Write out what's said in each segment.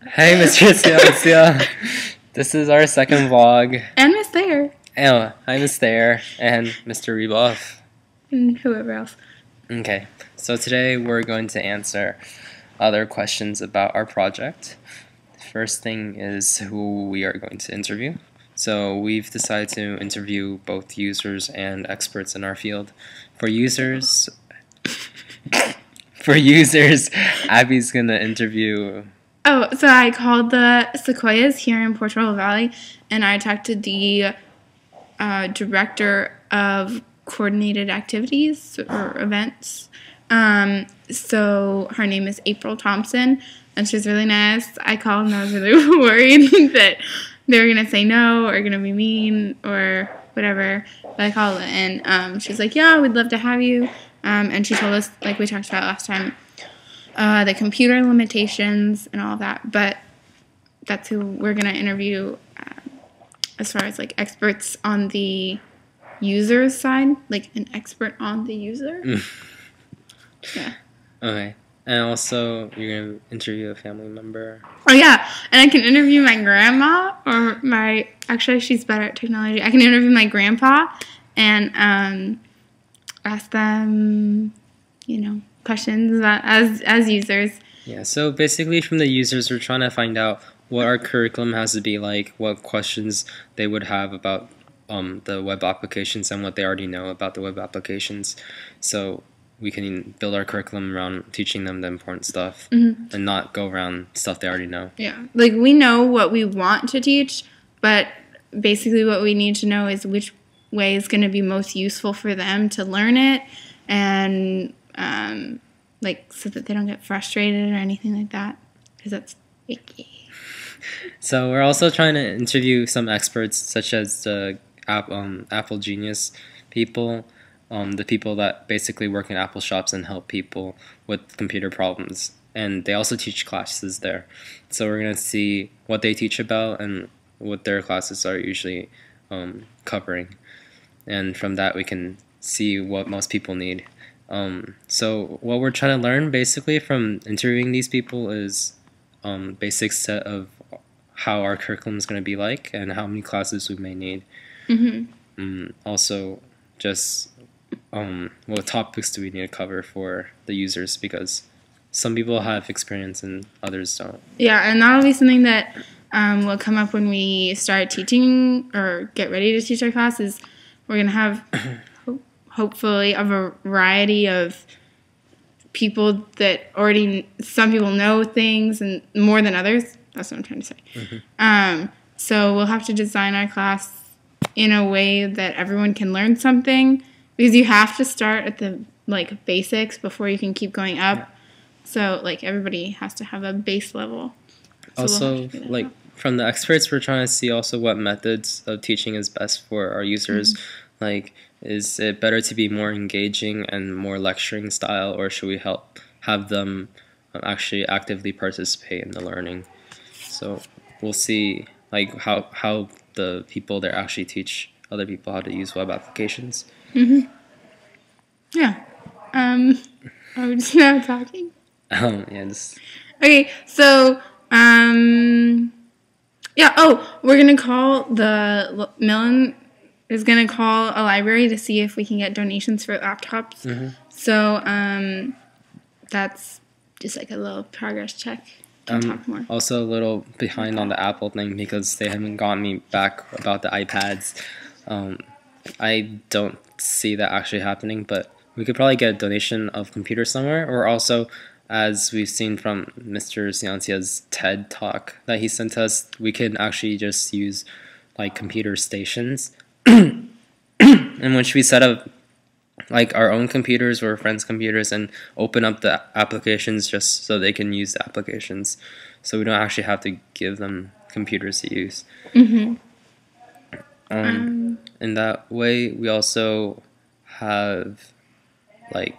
Hey, Mr. Siasia. This is our second vlog. And Miss Thayer. Oh, hi, Miss Thayer and Mr. Rebuff. And whoever else. Okay, so today we're going to answer other questions about our project. First thing is who we are going to interview. So we've decided to interview both users and experts in our field. For users, Abby's gonna interview. Oh, so I called the Sequoias here in Portola Valley, and I talked to the director of coordinated activities or events. So her name is April Thompson, and she's really nice. I called and I was really worried that they were going to say no or going to be mean or whatever. But I called and she's like, yeah, we'd love to have you. And she told us, like we talked about last time, the computer limitations and all of that. But that's who we're going to interview as far as like experts on the user's side, like an expert on the user. Yeah. Okay. And also, you're going to interview a family member. Oh, yeah. And I can interview my grandma or my... Actually, she's better at technology. I can interview my grandpa and ask them, questions about, as users. Yeah, so basically from the users, we're trying to find out what our curriculum has to be like, what questions they would have about the web applications and what they already know about the web applications. So we can build our curriculum around teaching them the important stuff and not go around stuff they already know. Yeah, like we know what we want to teach, but basically what we need to know is which way is going to be most useful for them to learn it, and so that they don't get frustrated or anything like that, because that's icky. So we're also trying to interview some experts, such as the Apple Genius people, the people that basically work in Apple shops and help people with computer problems. And they also teach classes there. So we're going to see what they teach about and what their classes are usually covering. And from that we can see what most people need. So what we're trying to learn basically from interviewing these people is basic set of how our curriculum is going to be like and how many classes we may need. Also just what topics do we need to cover for the users, because some people have experience and others don't. Yeah, and that'll be something that will come up when we start teaching or get ready to teach our classes. We're going to have hopefully a variety of people that some people know things and more than others. That's what I'm trying to say. So we'll have to design our class in a way that everyone can learn something, because you have to start at the basics before you can keep going up. Yeah. So everybody has to have a base level. So also, from the experts, we're trying to see also what methods of teaching is best for our users. Is it better to be more engaging and more lecturing style, or should we have them actually actively participate in the learning? So we'll see how the people there actually teach other people how to use web applications. Yeah. Are we just now talking? Yeah. Okay, so we're gonna call Millen is gonna call a library to see if we can get donations for laptops. So that's just a little progress check. Talk more. Also a little behind on the Apple thing because they haven't gotten me back about the iPads. I don't see that actually happening, but we could probably get a donation of computers somewhere, or also, as we've seen from Mr. Siancia's TED talk that he sent us, we can actually just use computer stations. And once we set up our own computers or friends' computers and open up the applications just so they can use the applications, so we don't actually have to give them computers to use. In that way, we also have a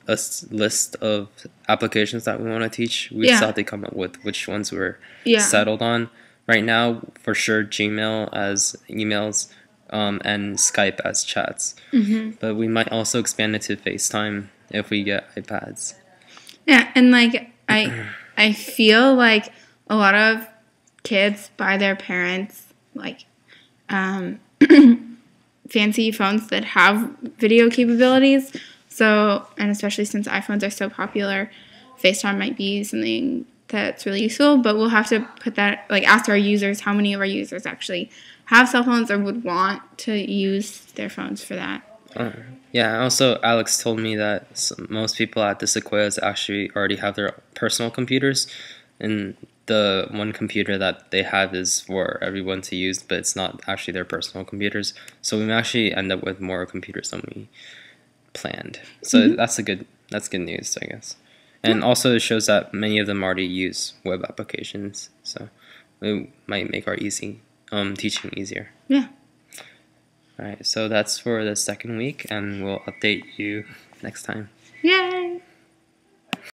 list of applications that we want to teach. We still have to come up with which ones we're settled on. Right now, for sure, Gmail as emails, and Skype as chats. But we might also expand it to FaceTime if we get iPads. Yeah, and I feel like a lot of kids buy their parents like fancy phones that have video capabilities. So, and especially since iPhones are so popular, FaceTime might be something that's really useful, but we'll have to put that, like, ask our users how many of our users actually have cell phones or would want to use their phones for that. Yeah, also Alex told me that most people at the Sequoias actually already have their personal computers, and the one computer that they have is for everyone to use, but it's not actually their personal computers. So we may actually end up with more computers than we planned. So that's good news, I guess. And also it shows that many of them already use web applications, so it might make our teaching easier. Yeah. All right, so that's for the second week, and we'll update you next time. Yay!